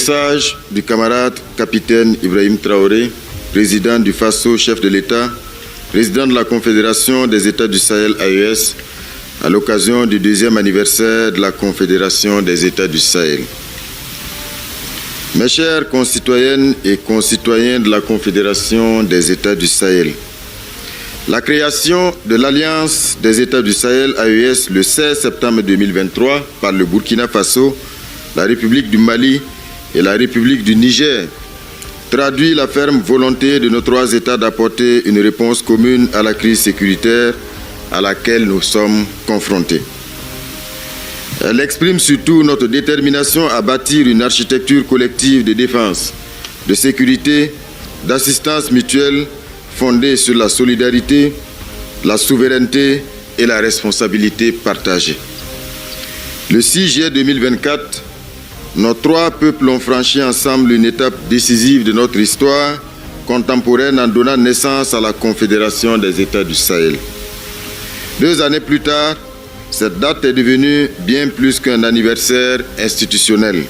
message du camarade capitaine Ibrahim Traoré, président du FASO, chef de l'État, président de la Confédération des États du Sahel AES, à l'occasion du 2e anniversaire de la Confédération des États du Sahel. Mes chers concitoyennes et concitoyens de la Confédération des États du Sahel, la création de l'Alliance des États du Sahel AES le 16 septembre 2023 par le Burkina Faso, la République du Mali et la République du Niger traduit la ferme volonté de nos 3 États d'apporter une réponse commune à la crise sécuritaire à laquelle nous sommes confrontés. Elle exprime surtout notre détermination à bâtir une architecture collective de défense, de sécurité, d'assistance mutuelle fondée sur la solidarité, la souveraineté et la responsabilité partagée. Le 6 juillet 2024, nos 3 peuples ont franchi ensemble une étape décisive de notre histoire contemporaine en donnant naissance à la Confédération des États du Sahel. 2 années plus tard, cette date est devenue bien plus qu'un anniversaire institutionnel.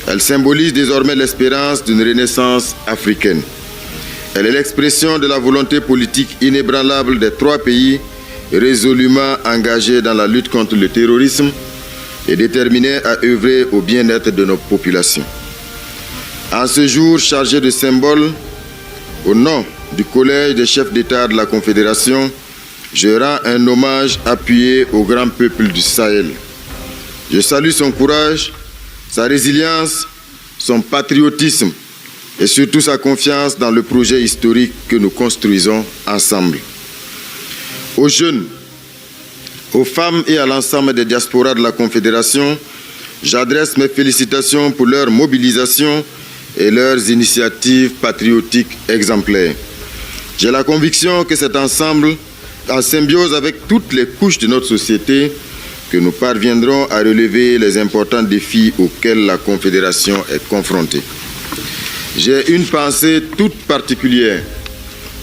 Elle symbolise désormais l'espérance d'une renaissance africaine. Elle est l'expression de la volonté politique inébranlable des 3 pays résolument engagés dans la lutte contre le terrorisme et déterminés à œuvrer au bien-être de nos populations. En ce jour chargé de symboles, au nom du Collège des chefs d'État de la Confédération, je rends un hommage appuyé au grand peuple du Sahel. Je salue son courage, sa résilience, son patriotisme et surtout sa confiance dans le projet historique que nous construisons ensemble. Aux jeunes, aux femmes et à l'ensemble des diasporas de la Confédération, j'adresse mes félicitations pour leur mobilisation et leurs initiatives patriotiques exemplaires. J'ai la conviction que c'est ensemble, en symbiose avec toutes les couches de notre société, que nous parviendrons à relever les importants défis auxquels la Confédération est confrontée. J'ai une pensée toute particulière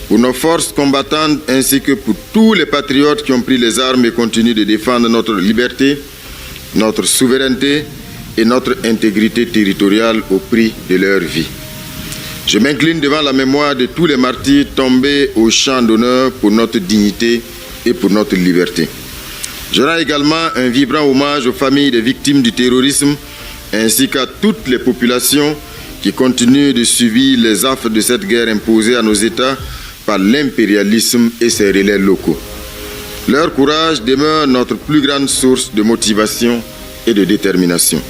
pour nos forces combattantes ainsi que pour tous les patriotes qui ont pris les armes et continuent de défendre notre liberté, notre souveraineté et notre intégrité territoriale au prix de leur vie. Je m'incline devant la mémoire de tous les martyrs tombés au champ d'honneur pour notre dignité et pour notre liberté. Je rends également un vibrant hommage aux familles des victimes du terrorisme ainsi qu'à toutes les populations qui continuent de subir les affres de cette guerre imposée à nos États par l'impérialisme et ses relais locaux. Leur courage demeure notre plus grande source de motivation et de détermination.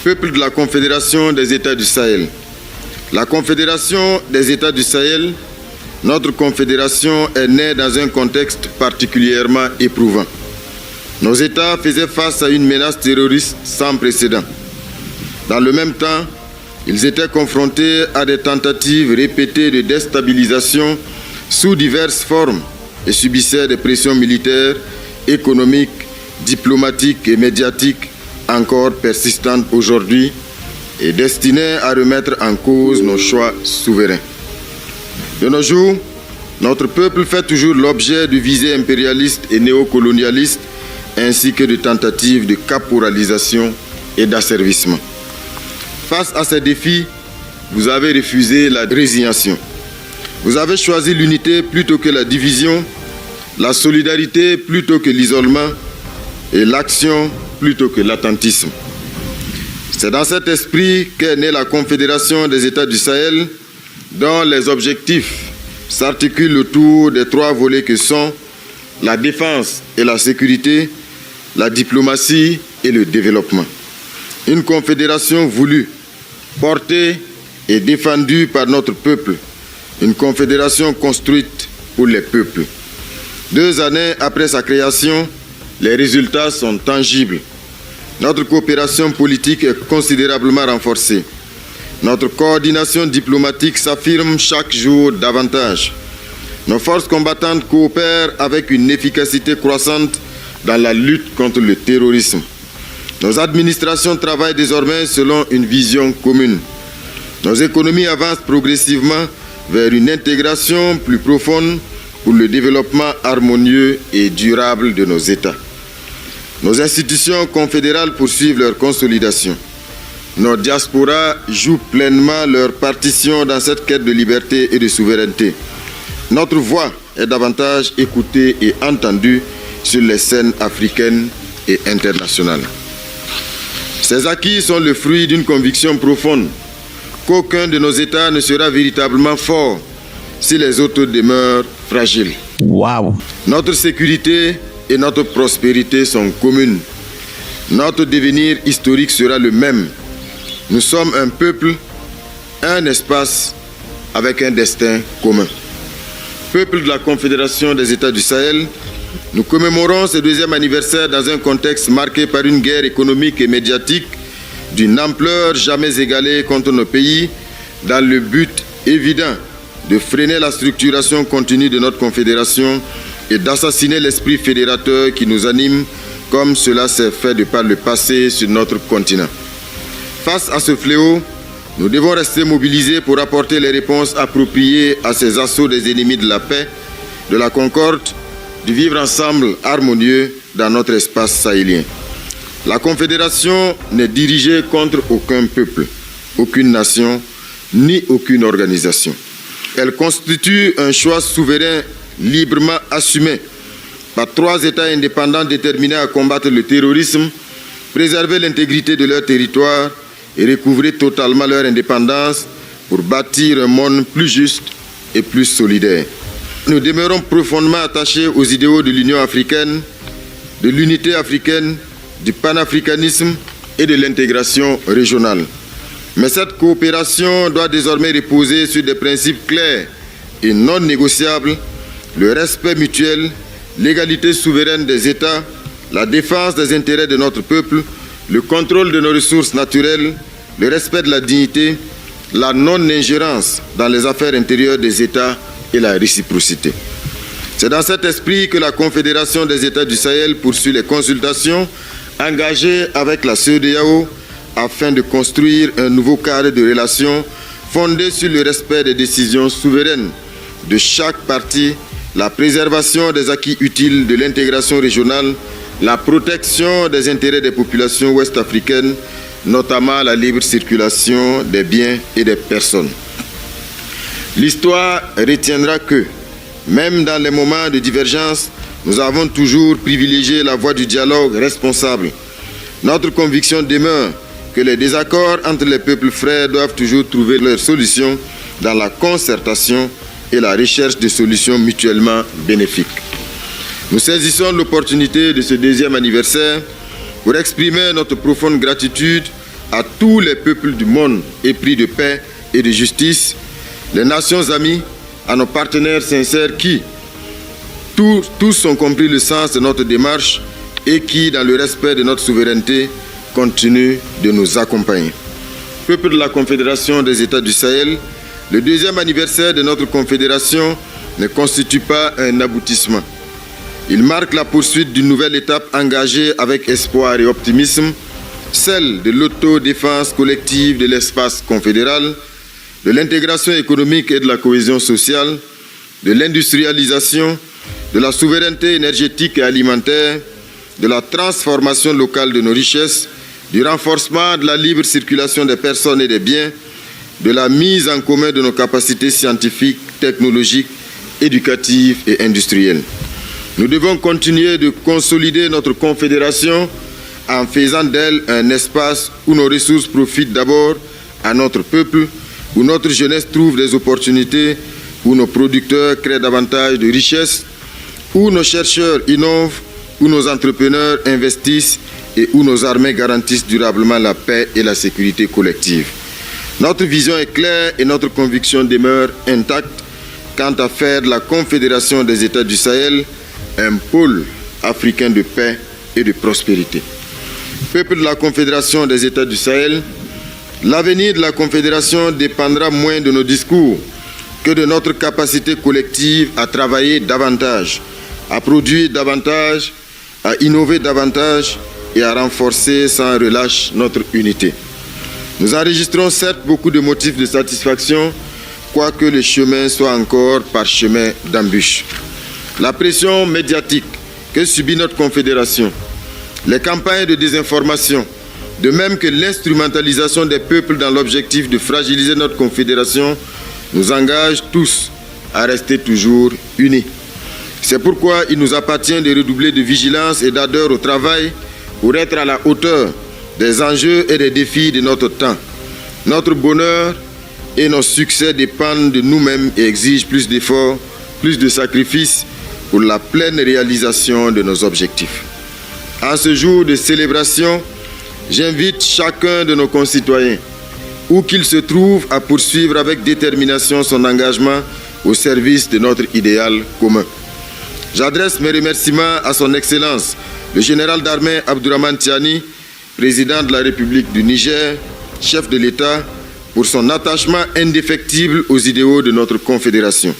Peuple de la Confédération des États du Sahel, la Confédération des États du Sahel, notre confédération est née dans un contexte particulièrement éprouvant. Nos États faisaient face à une menace terroriste sans précédent. Dans le même temps, ils étaient confrontés à des tentatives répétées de déstabilisation sous diverses formes et subissaient des pressions militaires, économiques, diplomatiques et médiatiques encore persistantes aujourd'hui et destinées à remettre en cause nos choix souverains. De nos jours, notre peuple fait toujours l'objet de visées impérialistes et néocolonialistes ainsi que de tentatives de caporalisation et d'asservissement. Face à ces défis, vous avez refusé la résignation. Vous avez choisi l'unité plutôt que la division, la solidarité plutôt que l'isolement et l'action plutôt que l'attentisme. C'est dans cet esprit qu'est née la Confédération des États du Sahel, dont les objectifs s'articulent autour des 3 volets que sont la défense et la sécurité, la diplomatie et le développement. Une confédération voulue, portée et défendue par notre peuple, une confédération construite pour les peuples. 2 années après sa création, les résultats sont tangibles. Notre coopération politique est considérablement renforcée. Notre coordination diplomatique s'affirme chaque jour davantage. Nos forces combattantes coopèrent avec une efficacité croissante dans la lutte contre le terrorisme. Nos administrations travaillent désormais selon une vision commune. Nos économies avancent progressivement vers une intégration plus profonde pour le développement harmonieux et durable de nos États. Nos institutions confédérales poursuivent leur consolidation. nos diasporas jouent pleinement leur partition dans cette quête de liberté et de souveraineté. Notre voix est davantage écoutée et entendue sur les scènes africaines et internationales. Ces acquis sont le fruit d'une conviction profonde qu'aucun de nos États ne sera véritablement fort si les autres demeurent fragiles. Wow. Notre sécurité et notre prospérité sont communes. Notre devenir historique sera le même. Nous sommes un peuple, un espace avec un destin commun. Peuple de la Confédération des États du Sahel, nous commémorons ce deuxième anniversaire dans un contexte marqué par une guerre économique et médiatique d'une ampleur jamais égalée contre nos pays, dans le but évident de freiner la structuration continue de notre confédération et d'assassiner l'esprit fédérateur qui nous anime, comme cela s'est fait de par le passé sur notre continent. Face à ce fléau, nous devons rester mobilisés pour apporter les réponses appropriées à ces assauts des ennemis de la paix, de la concorde, du vivre ensemble harmonieux dans notre espace sahélien. La Confédération n'est dirigée contre aucun peuple, aucune nation, ni aucune organisation. Elle constitue un choix souverain librement assumé par 3 États indépendants déterminés à combattre le terrorisme, préserver l'intégrité de leur territoire et recouvrer totalement leur indépendance pour bâtir un monde plus juste et plus solidaire. Nous demeurons profondément attachés aux idéaux de l'Union africaine, de l'unité africaine, du panafricanisme et de l'intégration régionale. Mais cette coopération doit désormais reposer sur des principes clairs et non négociables, le respect mutuel, l'égalité souveraine des États, la défense des intérêts de notre peuple, le contrôle de nos ressources naturelles, le respect de la dignité, la non-ingérence dans les affaires intérieures des États et la réciprocité. C'est dans cet esprit que la Confédération des États du Sahel poursuit les consultations engagées avec la CEDEAO afin de construire un nouveau cadre de relations fondé sur le respect des décisions souveraines de chaque partie, la préservation des acquis utiles de l'intégration régionale, la protection des intérêts des populations ouest-africaines, notamment la libre circulation des biens et des personnes. L'histoire retiendra que, même dans les moments de divergence, nous avons toujours privilégié la voie du dialogue responsable. Notre conviction demeure que les désaccords entre les peuples frères doivent toujours trouver leur solution dans la concertation et la recherche de solutions mutuellement bénéfiques. Nous saisissons l'opportunité de ce deuxième anniversaire pour exprimer notre profonde gratitude à tous les peuples du monde épris de paix et de justice, les nations amies, à nos partenaires sincères qui, tous ont compris le sens de notre démarche et qui, dans le respect de notre souveraineté, continuent de nous accompagner. Peuple de la Confédération des États du Sahel, le deuxième anniversaire de notre confédération ne constitue pas un aboutissement. Il marque la poursuite d'une nouvelle étape engagée avec espoir et optimisme, celle de l'autodéfense collective de l'espace confédéral, de l'intégration économique et de la cohésion sociale, de l'industrialisation, de la souveraineté énergétique et alimentaire, de la transformation locale de nos richesses, du renforcement de la libre circulation des personnes et des biens, de la mise en commun de nos capacités scientifiques, technologiques, éducatives et industrielles. Nous devons continuer de consolider notre confédération en faisant d'elle un espace où nos ressources profitent d'abord à notre peuple, où notre jeunesse trouve des opportunités, où nos producteurs créent davantage de richesses, où nos chercheurs innovent, où nos entrepreneurs investissent et où nos armées garantissent durablement la paix et la sécurité collective. Notre vision est claire et notre conviction demeure intacte quant à faire de la Confédération des États du Sahel un pôle africain de paix et de prospérité. Peuple de la Confédération des États du Sahel, l'avenir de la Confédération dépendra moins de nos discours que de notre capacité collective à travailler davantage, à produire davantage, à innover davantage et à renforcer sans relâche notre unité. Nous enregistrons certes beaucoup de motifs de satisfaction, quoique le chemin soit encore parchemin d'embûches. La pression médiatique que subit notre confédération, les campagnes de désinformation, de même que l'instrumentalisation des peuples dans l'objectif de fragiliser notre confédération, nous engage tous à rester toujours unis. C'est pourquoi il nous appartient de redoubler de vigilance et d'ardeur au travail pour être à la hauteur des enjeux et des défis de notre temps. Notre bonheur et nos succès dépendent de nous-mêmes et exigent plus d'efforts, plus de sacrifices pour la pleine réalisation de nos objectifs. En ce jour de célébration, j'invite chacun de nos concitoyens, où qu'il se trouve, à poursuivre avec détermination son engagement au service de notre idéal commun. J'adresse mes remerciements à son Excellence, le général d'armée Abdourahmane Tiani, président de la République du Niger, chef de l'État, pour son attachement indéfectible aux idéaux de notre confédération.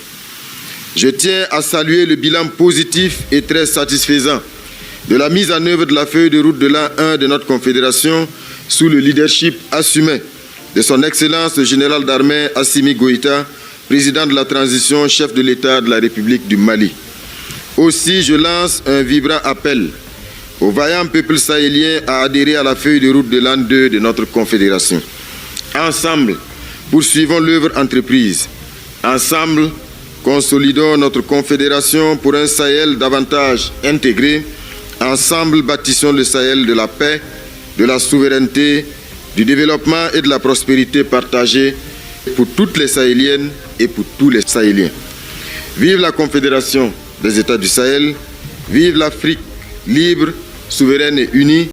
Je tiens à saluer le bilan positif et très satisfaisant de la mise en œuvre de la feuille de route de l'an 1 de notre confédération sous le leadership assumé de son Excellence le général d'armée Assimi Goïta, président de la transition, chef de l'État de la République du Mali. Aussi, je lance un vibrant appel au vaillant peuple sahélien à adhérer à la feuille de route de l'an 2 de notre confédération. Ensemble, poursuivons l'œuvre entreprise. Ensemble, consolidons notre confédération pour un Sahel davantage intégré. Ensemble, bâtissons le Sahel de la paix, de la souveraineté, du développement et de la prospérité partagée pour toutes les Sahéliennes et pour tous les Sahéliens. Vive la Confédération des États du Sahel, vive l'Afrique libre, souveraine et unie.